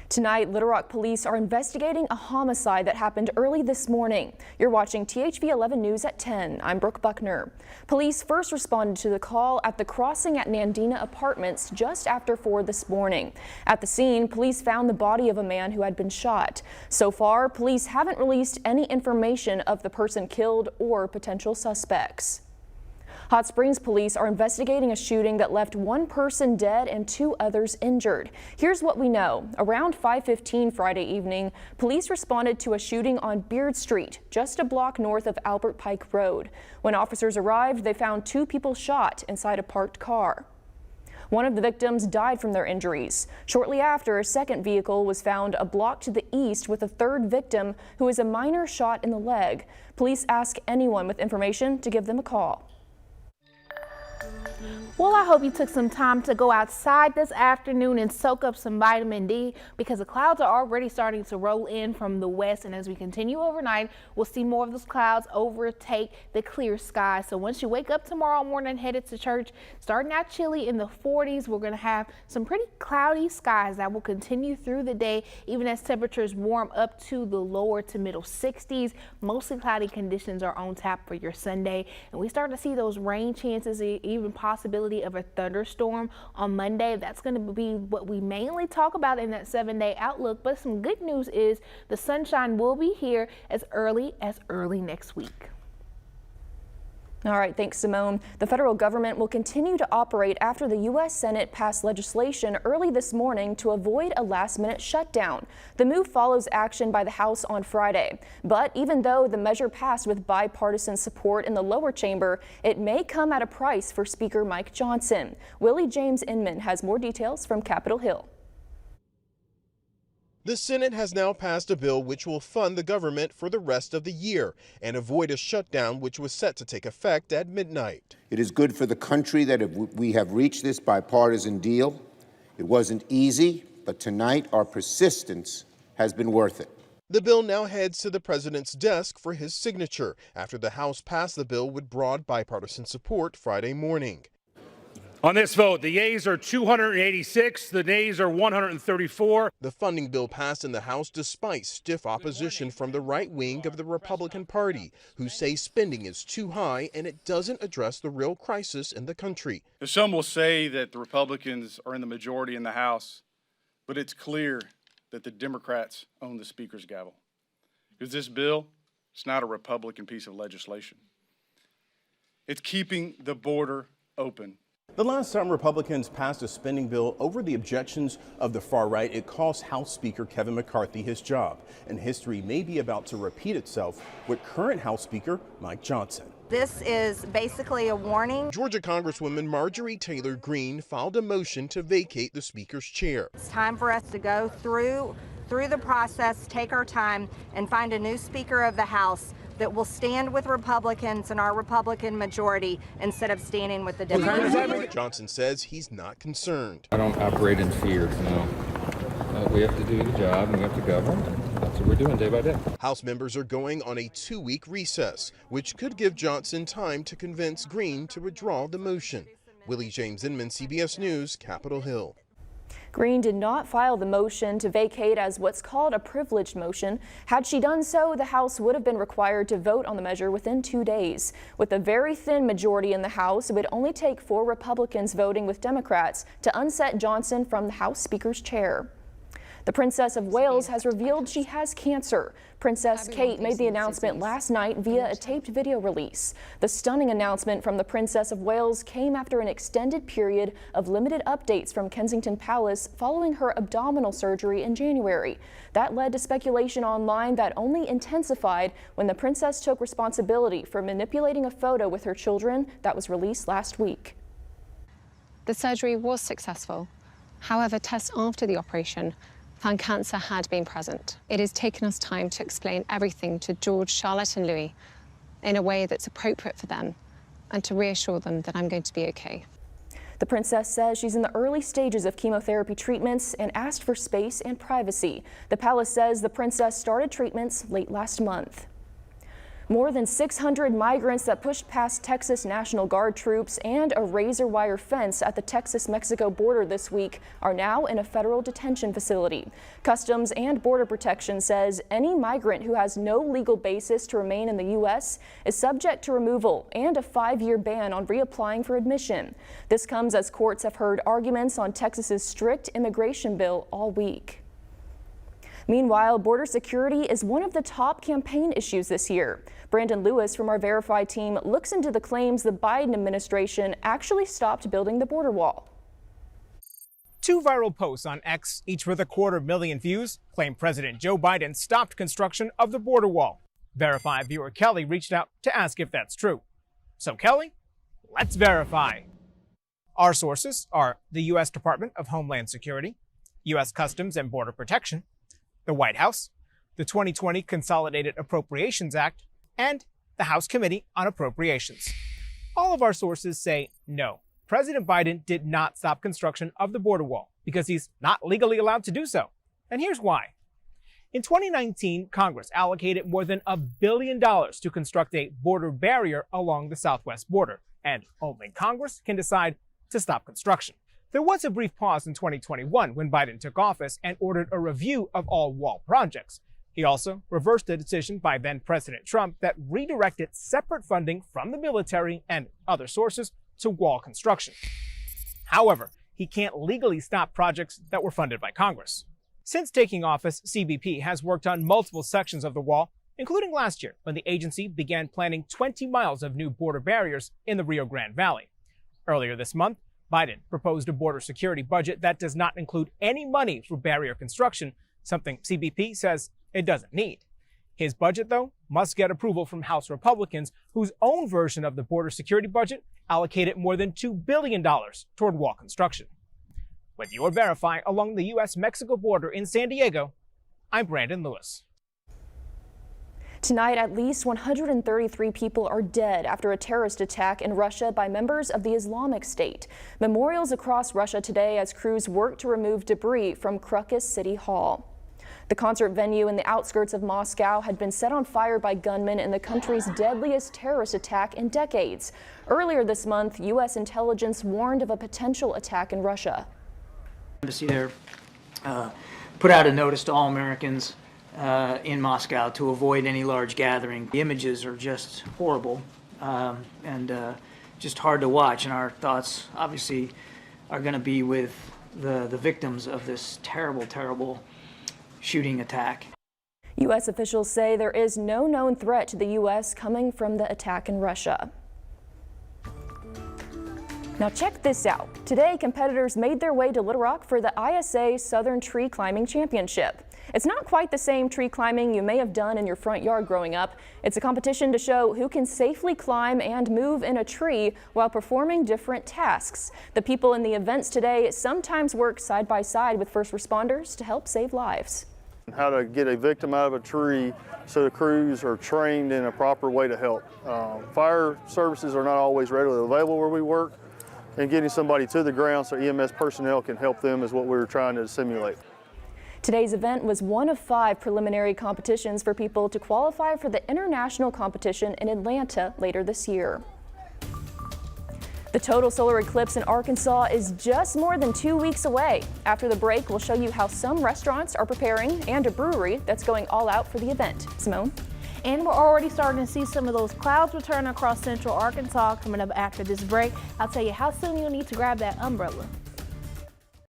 Tonight, Little Rock police are investigating a homicide that happened early this morning. You're watching THV 11 News at 10. I'm Brooke Buckner. Police first responded to the call at the crossing at Nandina Apartments just after 4 this morning. At the scene, police found the body of a man who had been shot. So far, police haven't released any information of the person killed or potential suspects. Hot Springs police are investigating a shooting that left one person dead and 2 others injured. Here's what we know. Around 5:15 Friday evening, police responded to a shooting on Beard Street, just a block north of Albert Pike Road. When officers arrived, they found 2 people shot inside a parked car. One of the victims died from their injuries. Shortly after, a second vehicle was found a block to the east with a 3rd victim who is a minor shot in the leg. Police ask anyone with information to give them a call. Well, I hope you took some time to go outside this afternoon and soak up some vitamin D, because the clouds are already starting to roll in from the west, and as we continue overnight, we'll see more of those clouds overtake the clear sky. So once you wake up tomorrow morning headed to church, starting out chilly in the 40s, we're going to have some pretty cloudy skies that will continue through the day, even as temperatures warm up to the lower to middle 60s. Mostly cloudy conditions are on tap for your Sunday, and we start to see those rain chances, even possibility of a thunderstorm on Monday. That's going to be what we mainly talk about in that 7-day outlook. But some good news is the sunshine will be here as early next week. All right, thanks, Simone. The federal government will continue to operate after the U.S. Senate passed legislation early this morning to avoid a last-minute shutdown. The move follows action by the House on Friday. But even though the measure passed with bipartisan support in the lower chamber, it may come at a price for Speaker Mike Johnson. Willie James Inman has more details from Capitol Hill. The Senate has now passed a bill which will fund the government for the rest of the year and avoid a shutdown which was set to take effect at midnight. It is good for the country that we have reached this bipartisan deal. It wasn't easy, but tonight our persistence has been worth it. The bill now heads to the president's desk for his signature after the House passed the bill with broad bipartisan support Friday morning. On this vote, the yeas are 286, the nays are 134. The funding bill passed in the House despite stiff opposition from the right wing of the Republican Party, who say spending is too high and it doesn't address the real crisis in the country. Some will say that the Republicans are in the majority in the House, but it's clear that the Democrats own the Speaker's gavel. Because this bill, it's not a Republican piece of legislation. It's keeping the border open. The last time Republicans passed a spending bill over the objections of the far right, it cost House Speaker Kevin McCarthy his job. And history may be about to repeat itself with current House Speaker Mike Johnson. This is basically a warning. Georgia Congresswoman Marjorie Taylor Greene filed a motion to vacate the Speaker's chair. It's time for us to go through the process, take our time, and find a new Speaker of the House that will stand with Republicans and our Republican majority instead of standing with the Democrats. Johnson says he's not concerned. I don't operate in fear, no. We have to do the job and we have to govern, and that's what we're doing day by day. House members are going on a 2-week recess, which could give Johnson time to convince Greene to withdraw the motion. Willie James Inman, CBS News, Capitol Hill. Greene did not file the motion to vacate as what's called a privileged motion. Had she done so, the House would have been required to vote on the measure within 2 days. With a very thin majority in the House, it would only take 4 Republicans voting with Democrats to unseat Johnson from the House Speaker's chair. The Princess of Wales has revealed she has cancer. Princess Kate made the announcement last night via a taped video release. The stunning announcement from the Princess of Wales came after an extended period of limited updates from Kensington Palace following her abdominal surgery in January. That led to speculation online that only intensified when the princess took responsibility for manipulating a photo with her children that was released last week. The surgery was successful. However, tests after the operation found cancer had been present. It has taken us time to explain everything to George, Charlotte and Louis in a way that's appropriate for them and to reassure them that I'm going to be okay. The princess says she's in the early stages of chemotherapy treatments and asked for space and privacy. The palace says the princess started treatments late last month. More than 600 migrants that pushed past Texas National Guard troops and a razor wire fence at the Texas-Mexico border this week are now in a federal detention facility. Customs and Border Protection says any migrant who has no legal basis to remain in the U.S. is subject to removal and a 5-year ban on reapplying for admission. This comes as courts have heard arguments on Texas's strict immigration bill all week. Meanwhile, border security is one of the top campaign issues this year. Brandon Lewis from our Verify team looks into the claims the Biden administration actually stopped building the border wall. 2 viral posts on X, each with 250,000 views, claim President Joe Biden stopped construction of the border wall. Verify viewer Kelly reached out to ask if that's true. So Kelly, let's verify. Our sources are the U.S. Department of Homeland Security, U.S. Customs and Border Protection, the White House, the 2020 Consolidated Appropriations Act, and the House Committee on Appropriations. All of our sources say no. President Biden did not stop construction of the border wall because he's not legally allowed to do so. And here's why. In 2019, Congress allocated more than $1 billion to construct a border barrier along the southwest border, and only Congress can decide to stop construction. There was a brief pause in 2021 when Biden took office and ordered a review of all wall projects. He also reversed a decision by then-President Trump that redirected separate funding from the military and other sources to wall construction. However, he can't legally stop projects that were funded by Congress. Since taking office, CBP has worked on multiple sections of the wall, including last year when the agency began planning 20 miles of new border barriers in the Rio Grande Valley. Earlier this month, Biden proposed a border security budget that does not include any money for barrier construction, something CBP says it doesn't need. His budget, though, must get approval from House Republicans, whose own version of the border security budget allocated more than $2 billion toward wall construction. With your Verify along the U.S.-Mexico border in San Diego, I'm Brandon Lewis. Tonight, at least 133 people are dead after a terrorist attack in Russia by members of the Islamic State. Memorials across Russia today as crews work to remove debris from Crocus City Hall. The concert venue in the outskirts of Moscow had been set on fire by gunmen in the country's deadliest terrorist attack in decades. Earlier this month, U.S. intelligence warned of a potential attack in Russia. The embassy there put out a notice to all Americans in Moscow to avoid any large gathering. The images are just horrible and just hard to watch, and our thoughts obviously are going to be with the victims of this terrible, terrible shooting attack. U.S. officials say there is no known threat to the U.S. coming from the attack in Russia. Now check this out. Today, competitors made their way to Little Rock for the ISA Southern Tree Climbing Championship. It's not quite the same tree climbing you may have done in your front yard growing up. It's a competition to show who can safely climb and move in a tree while performing different tasks. The people in the events today sometimes work side by side with first responders to help save lives. How to get a victim out of a tree so the crews are trained in a proper way to help. Fire services are not always readily available where we work, and getting somebody to the ground so EMS personnel can help them is what we were trying to simulate. Today's event was one of 5 preliminary competitions for people to qualify for the international competition in Atlanta later this year. The total solar eclipse in Arkansas is just more than 2 weeks away. After the break, we'll show you how some restaurants are preparing and a brewery that's going all out for the event. Simone? And we're already starting to see some of those clouds return across central Arkansas coming up after this break. I'll tell you how soon you'll need to grab that umbrella.